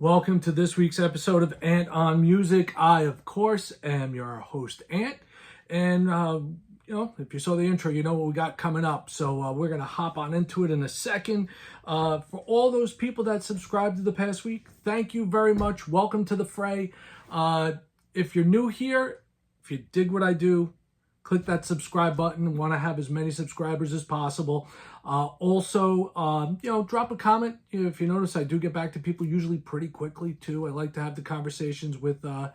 Welcome to this week's episode of Ant on Music. I, of course, am your host, Ant. And, if you saw the intro, you know what we got coming up. So we're going to hop on into it in a second. For all those people that subscribed to the past week, thank you very much. Welcome to the fray. If you're new here, if you dig what I do, click that subscribe button. Want to have as many subscribers as possible. Also, drop a comment. If you notice, I do get back to people usually pretty quickly too. I like to have the conversations with the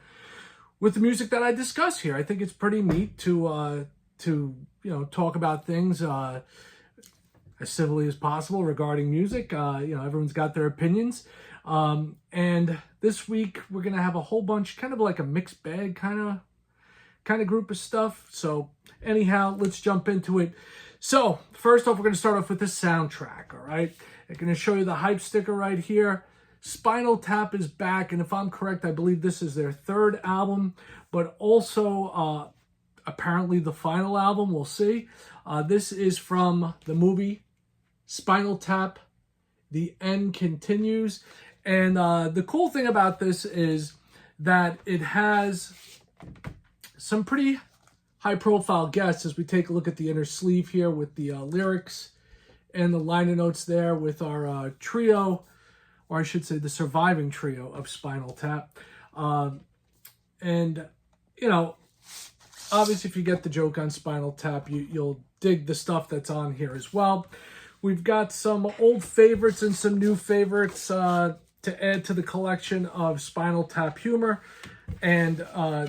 music that I discuss here. I think it's pretty neat to talk about things as civilly as possible regarding music. Everyone's got their opinions. And this week we're gonna have a whole bunch, kind of like a mixed bag kind of group of stuff. So anyhow, let's jump into it. So first off, we're going to start off with the soundtrack. All right, I'm going to show you the hype sticker right here. Spinal Tap is back, and if I'm correct, I believe this is their third album, but also apparently the final album. We'll see. This is from the movie Spinal Tap. The End Continues, and the cool thing about this is that it has some pretty high-profile guests as we take a look at the inner sleeve here with the lyrics and the liner notes there with our trio, or I should say the surviving trio of Spinal Tap. Obviously, if you get the joke on Spinal Tap, you'll dig the stuff that's on here as well. We've got some old favorites and some new favorites to add to the collection of Spinal Tap humor. And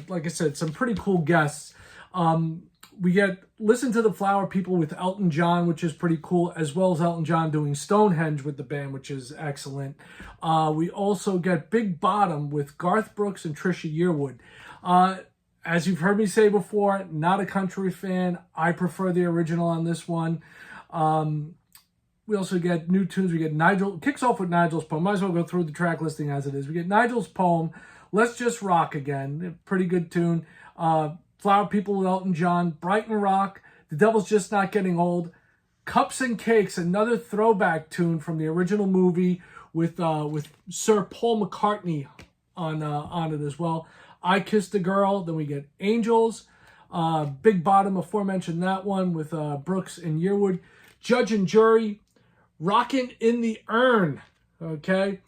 like I said, some pretty cool guests. We get Listen to the Flower People with Elton John, which is pretty cool, as well as Elton John doing Stonehenge with the band, which is excellent. We also get Big Bottom with Garth Brooks and Trisha Yearwood. As you've heard me say before, not a country fan. I prefer the original on this one. We also get new tunes. We get Nigel, kicks off with Nigel's poem. Might as well go through the track listing as it is. We get Nigel's poem, Let's Just Rock Again. Pretty good tune. Flower People with Elton John, Brighton Rock, The Devil's Just Not Getting Old, Cups and Cakes, another throwback tune from the original movie with Sir Paul McCartney on it as well. I Kissed a Girl. Then we get Angels, Big Bottom, aforementioned that one with Brooks and Yearwood, Judge and Jury, Rockin' in the Urn, okay,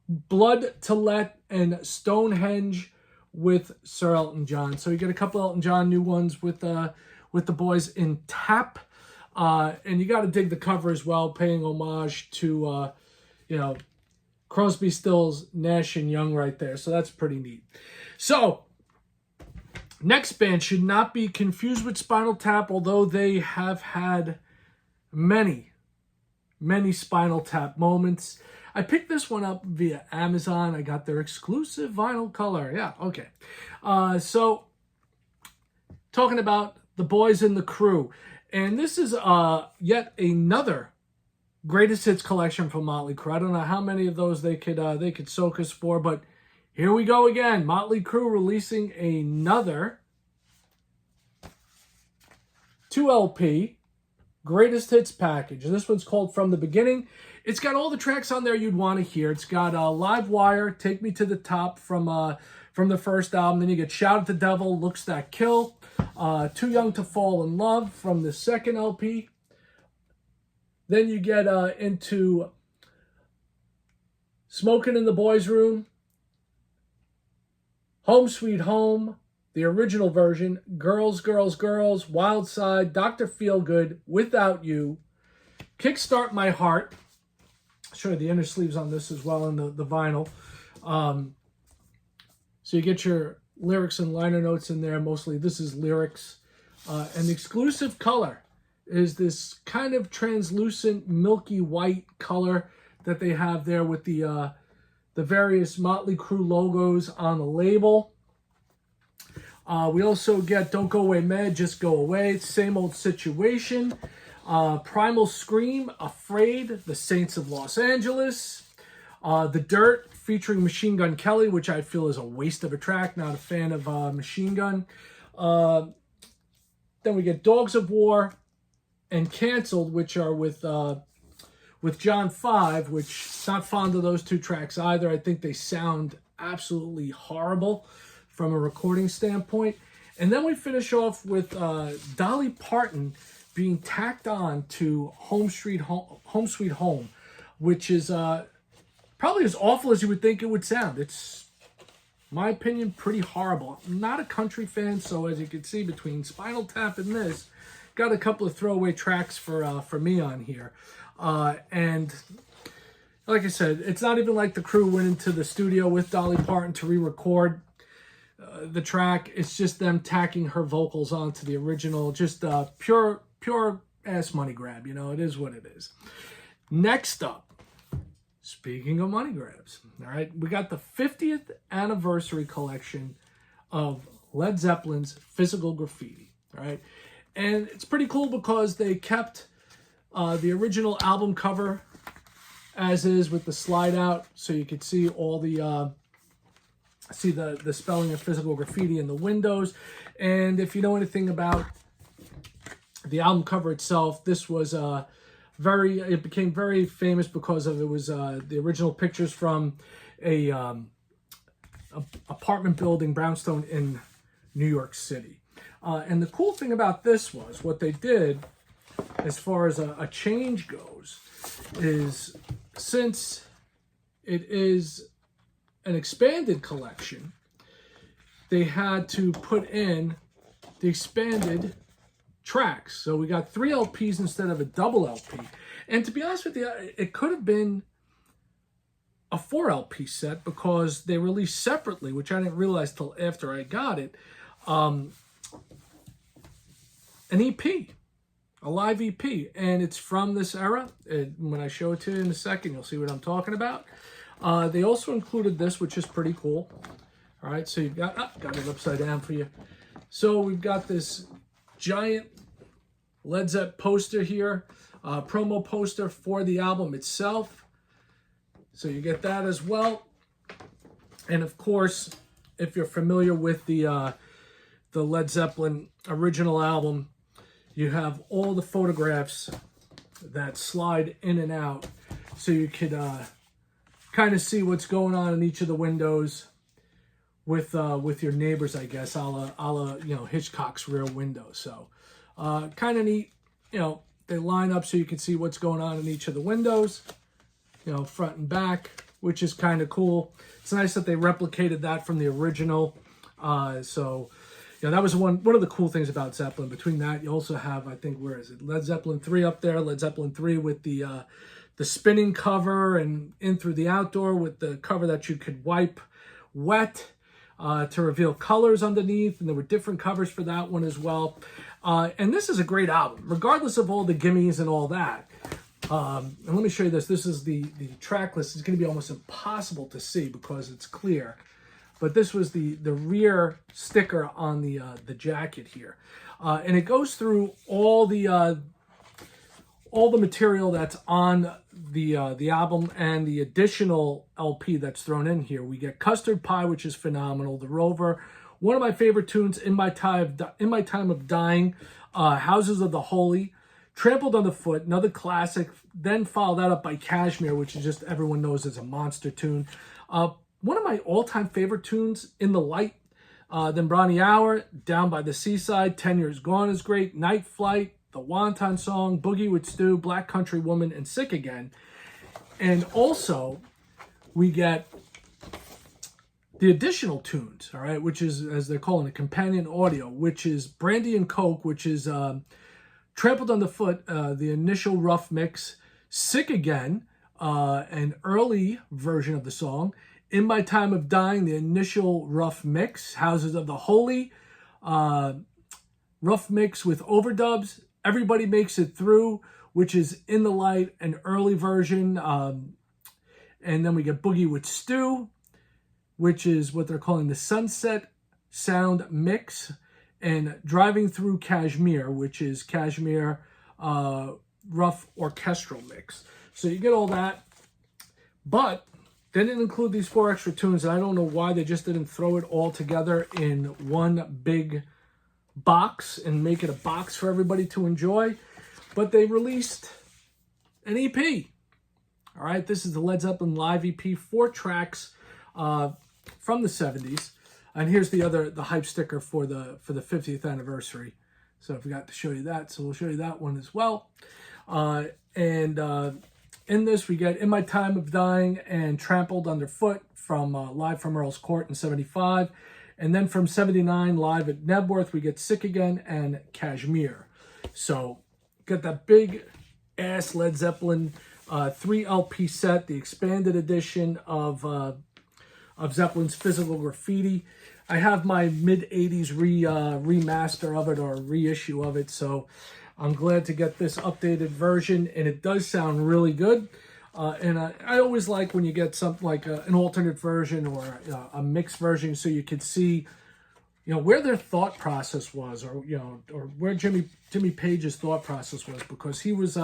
Blood to Let, and Stonehenge with Sir Elton John. So you get a couple Elton John new ones with the boys in Tap, and you got to dig the cover as well, paying homage to Crosby, Stills, Nash and Young right there. So that's pretty neat. So next band should not be confused with Spinal Tap, although they have had many Spinal Tap moments. I picked this one up via Amazon. I got their exclusive vinyl color. Yeah, okay. So, talking about the boys in the Crüe. And this is yet another greatest hits collection from Mötley Crüe. I don't know how many of those they could soak us for, but here we go again. Mötley Crüe releasing another 2LP greatest hits package. This one's called From the Beginning. It's got all the tracks on there you'd want to hear. It's got Live Wire, Take Me to the Top from the first album. Then you get Shout at the Devil, Looks That Kill, Too Young to Fall in Love from the second LP. Then you get into Smoking in the Boys' Room, Home Sweet Home, the original version, Girls, Girls, Girls, Wild Side, Dr. Feelgood, Without You, Kickstart My Heart. Show you the inner sleeves on this as well in the vinyl. So you get your lyrics and liner notes in there. Mostly this is lyrics. And the exclusive color is this kind of translucent milky white color that they have there with the various Mötley Crüe logos on the label. We also get Don't Go Away Mad, Just Go Away, Same Old Situation, Primal Scream, Afraid, The Saints of Los Angeles, The Dirt featuring Machine Gun Kelly, which I feel is a waste of a track, not a fan of Machine Gun. Then we get Dogs of War and Canceled, which are with with John 5, which not fond of those two tracks either. I think they sound absolutely horrible from a recording standpoint. And then we finish off with Dolly Parton being tacked on to Home Sweet Home, which is probably as awful as you would think it would sound. It's, in my opinion, pretty horrible. I'm not a country fan, so as you can see, between Spinal Tap and this, got a couple of throwaway tracks for me on here. And like I said, it's not even like the Crüe went into the studio with Dolly Parton to re-record the track. It's just them tacking her vocals onto the original. Just pure ass money grab. You know, it is what it is. Next up, speaking of money grabs, all right, we got the 50th anniversary collection of Led Zeppelin's Physical Graffiti. All right, and it's pretty cool because they kept the original album cover as is with the slide out, so you could see all the the spelling of Physical Graffiti in the windows. And if you know anything about the album cover itself, this was it became very famous because of it was the original pictures from a apartment building, brownstone in New York City. And the cool thing about this was what they did as far as a change goes is, since it is an expanded collection, they had to put in the expanded tracks. So we got 3 LPs instead of a double LP. And to be honest with you, it could have been a 4 LP set because they released separately, which I didn't realize till after I got it, an EP, a live EP. And it's from this era. When I show it to you in a second, you'll see what I'm talking about. They also included this, which is pretty cool. All right, so you've got it upside down for you. So we've got this giant Led Zeppelin poster here, promo poster for the album itself. So you get that as well. And of course, if you're familiar with the Led Zeppelin original album, you have all the photographs that slide in and out, so you could kind of see what's going on in each of the windows with your neighbors, I guess, a la Hitchcock's Rear Window. So kind of neat. You know, they line up so you can see what's going on in each of the windows, you know, front and back, which is kind of cool. It's nice that they replicated that from the original. So yeah, that was one of the cool things about Zeppelin. Between that, you also have, I think, where is it? Led Zeppelin 3 up there. Led Zeppelin 3 with the spinning cover, and In Through the Outdoor with the cover that you could wipe wet to reveal colors underneath. And there were different covers for that one as well. And this is a great album, regardless of all the gimmies and all that. And let me show you this. This is the track list. It's going to be almost impossible to see because it's clear. But this was the rear sticker on the jacket here, and it goes through all the material that's on the album and the additional LP that's thrown in here. We get Custard Pie, which is phenomenal. The Rover, one of my favorite tunes, In My Time of Dying, Houses of the Holy, Trampled Underfoot, another classic. Then follow that up by Kashmir, which is just, everyone knows is a monster tune. One of my all-time favorite tunes, In the Light, then Bronny Hour, Down by the Seaside, 10 Years Gone is great, Night Flight, The Wonton Song, Boogie with Stu, Black Country Woman, and Sick Again. And also, we get the additional tunes, all right, which is, as they're calling it, companion audio, which is Brandy and Coke, which is Trampled Underfoot, the initial rough mix, Sick Again, an early version of the song, In My Time of Dying, the initial rough mix, Houses of the Holy, rough mix with overdubs, Everybody Makes It Through, which is In the Light, an early version, and then we get Boogie with Stu, which is what they're calling the Sunset Sound Mix, and Driving Through Kashmir, which is Kashmir rough orchestral mix. So you get all that, but they didn't include these 4 extra tunes, and I don't know why they just didn't throw it all together in one big box and make it a box for everybody to enjoy. But they released an EP, All right, this is the Led Zeppelin live EP, 4 tracks from the 70s. And here's the hype sticker for the 50th anniversary. So I forgot to show you that, so we'll show you that one as well. In this, we get In My Time of Dying and Trampled Underfoot from live from Earl's Court in 75. And then from 79, live at Nebworth, we get Sick Again and Kashmir. So got that big ass Led Zeppelin 3 LP set, the expanded edition of Zeppelin's Physical Graffiti. I have my mid-80s remaster of it, or reissue of it, so I'm glad to get this updated version, and it does sound really good. And I always like when you get something like an alternate version or a mixed version, so you can see, where their thought process was, or or where Jimmy Page's thought process was, because he was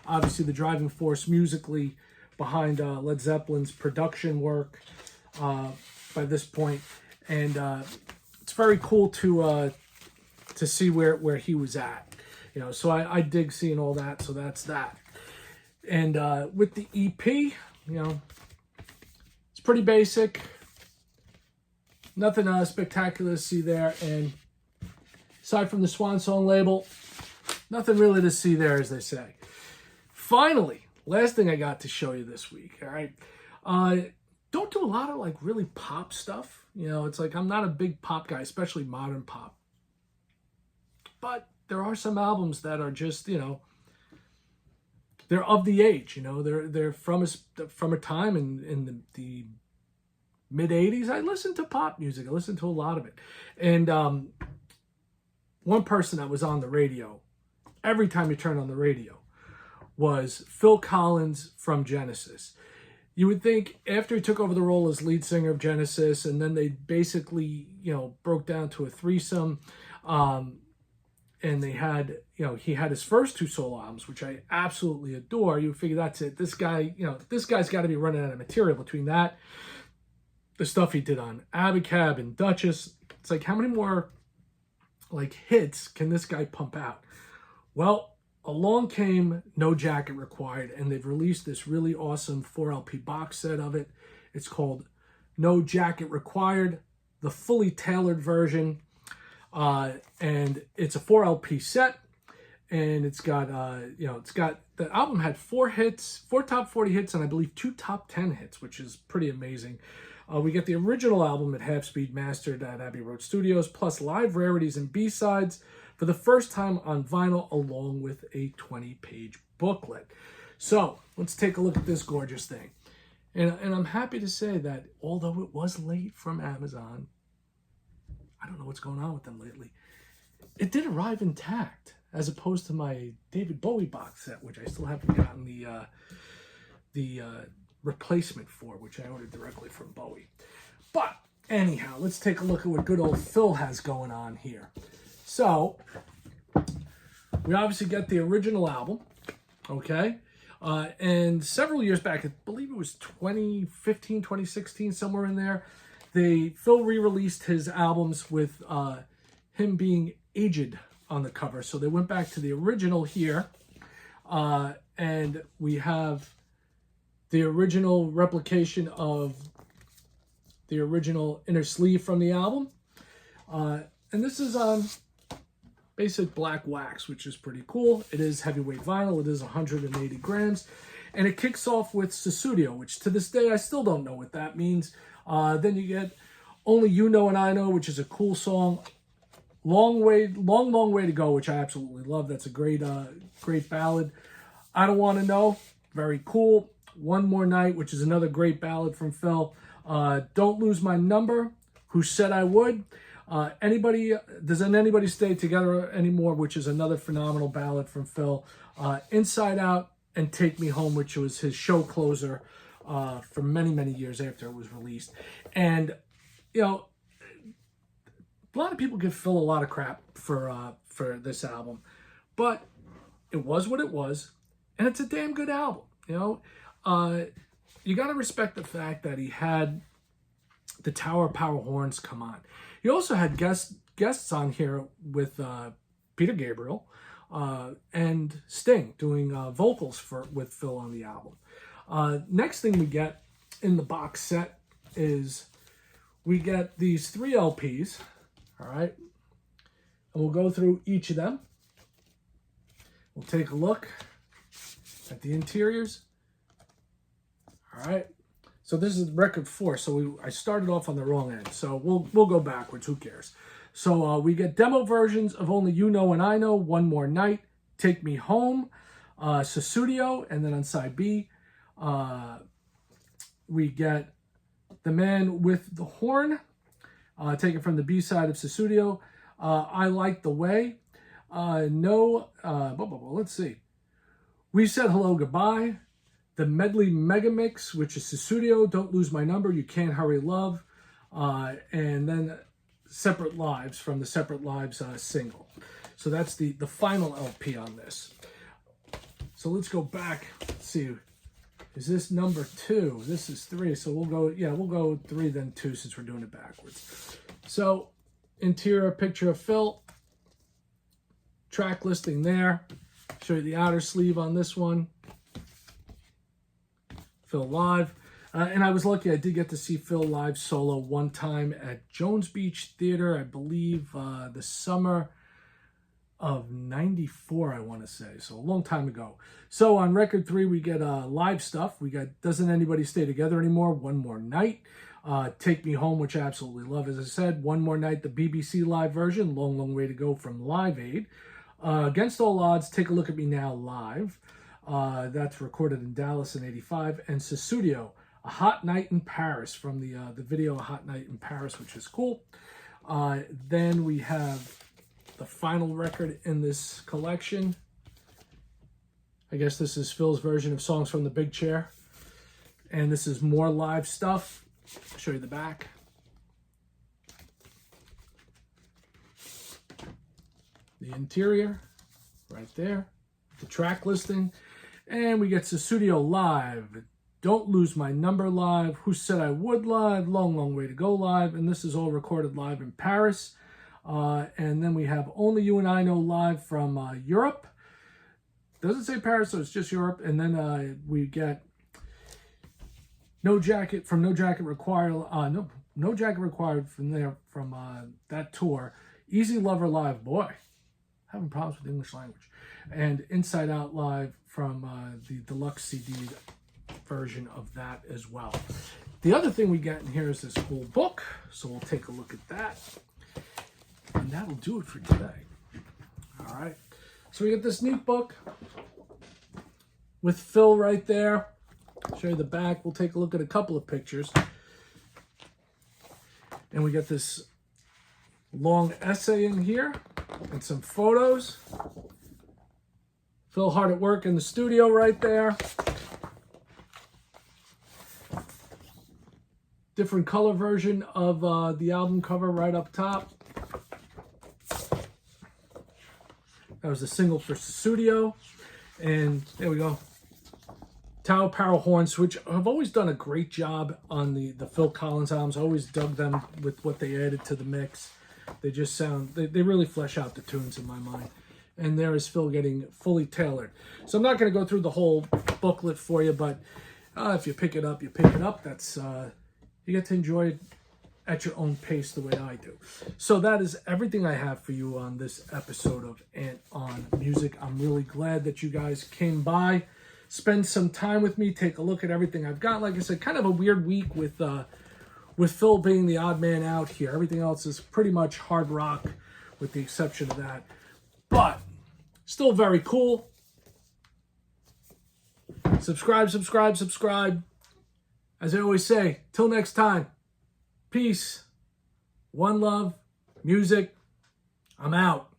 obviously the driving force musically behind Led Zeppelin's production work by this point, and it's very cool to see where he was at. So I dig seeing all that. So that's that. And with the EP, it's pretty basic. Nothing spectacular to see there. And aside from the Swan Song label, nothing really to see there, as they say. Finally, last thing I got to show you this week, all right? Don't do a lot of like really pop stuff. It's like I'm not a big pop guy, especially modern pop. But there are some albums that are just, they're of the age, they're from a time in the mid 80s. I listened to pop music. I listened to a lot of it. And one person that was on the radio, every time you turn on the radio, was Phil Collins from Genesis. You would think after he took over the role as lead singer of Genesis, and then they basically, broke down to a threesome, and they had, he had his first 2 solo albums, which I absolutely adore. You figure that's it. This guy, this guy's got to be running out of material between that, the stuff he did on Abacab and Duchess. It's like, how many more like hits can this guy pump out? Well, along came No Jacket Required, and they've released this really awesome 4 LP box set of it. It's called No Jacket Required, the fully tailored version. And it's a 4 LP set, and it's got, the album had 4 top 40 hits, and I believe 2 top 10 hits, which is pretty amazing. We get the original album at Half Speed mastered at Abbey Road Studios, plus live rarities and B-sides for the first time on vinyl, along with a 20-page booklet. So let's take a look at this gorgeous thing. And I'm happy to say that although it was late from Amazon, I don't know what's going on with them lately, it did arrive intact, as opposed to my David Bowie box set, which I still haven't gotten the replacement for, which I ordered directly from Bowie. But anyhow, let's take a look at what good old Phil has going on here. So we obviously get the original album, okay? And several years back, I believe it was 2015, 2016, somewhere in there, Phil re-released his albums with him being aged on the cover. So they went back to the original here, and we have the original replication of the original inner sleeve from the album. And this is on basic black wax, which is pretty cool. It is heavyweight vinyl. It is 180 grams. And it kicks off with Susudio, which to this day I still don't know what that means. Then you get Only You Know and I Know, which is a cool song. Long Way to Go, which I absolutely love. That's a great ballad. I Don't Want to Know, very cool. One More Night, which is another great ballad from Phil. Don't Lose My Number, Who Said I Would. Doesn't Anybody Stay Together Anymore, which is another phenomenal ballad from Phil. Inside Out and Take Me Home, which was his show closer for many, many years after it was released. And, a lot of people give Phil a lot of crap for this album, but it was what it was, and it's a damn good album. You got to respect the fact that he had the Tower Power horns come on. He also had guests on here with Peter Gabriel and Sting doing vocals with Phil on the album. Next thing we get in the box set is we get these 3 LPs, all right? And we'll go through each of them. We'll take a look at the interiors. All right. So this is record 4. So I started off on the wrong end. So we'll go backwards. Who cares? So we get demo versions of Only You Know and I Know, One More Night, Take Me Home, Susudio, and then on side B, we get The Man with the Horn, taken from the B side of Susudio. I Like the Way. Let's see. We Said Hello Goodbye. The Medley Mega Mix, which is Susudio, Don't Lose My Number, You Can't Hurry Love, and then Separate Lives from the Separate Lives single. So that's the final LP on this. So let's go back. Let's see. Is this number 2? This is 3. So we'll go 3 then 2 since we're doing it backwards. So interior picture of Phil. Track listing there. Show you the outer sleeve on this one. Phil live. And I was lucky, I did get to see Phil live solo one time at Jones Beach Theater, I believe the summer of 94, I want to say. So a long time ago. So on record 3, we get live stuff. We got Doesn't Anybody Stay Together Anymore, One More Night. Take Me Home, which I absolutely love. As I said, One More Night, the BBC live version, Long, Long Way to Go from Live Aid. Against All Odds, Take a Look at Me Now live. That's recorded in Dallas in 85. And Susudio, A Hot Night in Paris, from the video A Hot Night in Paris, which is cool. Then we have the final record in this collection. I guess this is Phil's version of Songs from the Big Chair. And this is more live stuff. I'll show you the back. The interior, right there. The track listing. And we get Susudio live. Don't Lose My Number live. Who Said I Would live. Long, Long Way to Go live. And this is all recorded live in Paris. And then we have Only You and I Know live from Europe. Doesn't say Paris, so it's just Europe. And then we get No Jacket from No Jacket Required. No Jacket Required from there, from that tour. Easy Lover live. Boy, having problems with the English language. And Inside Out live from the deluxe CD version of that as well. The other thing we get in here is this cool book. So we'll take a look at that. And that'll do it for today. All right. So we get this neat book with Phil right there. I'll show you the back. We'll take a look at a couple of pictures. And we get this long essay in here and some photos. Phil hard at work in the studio right there. Different color version of the album cover right up top. That was a single for Susudio. And there we go. Tower Power Horns, which have always done a great job on the Phil Collins albums. I always dug them with what they added to the mix. They just sound, they really flesh out the tunes in my mind. And there is Phil getting fully tailored. So I'm not going to go through the whole booklet for you, but if you pick it up, you pick it up. That's you get to enjoy it at your own pace the way I do. So that is everything I have for you on this episode of Ant on Music. I'm really glad that you guys came by, spend some time with me, take a look at everything I've got. Like I said, kind of a weird week with Phil being the odd man out here. Everything else is pretty much hard rock with the exception of that. But still very cool. Subscribe, subscribe, subscribe. As I always say, till next time, peace, one love, music. I'm out.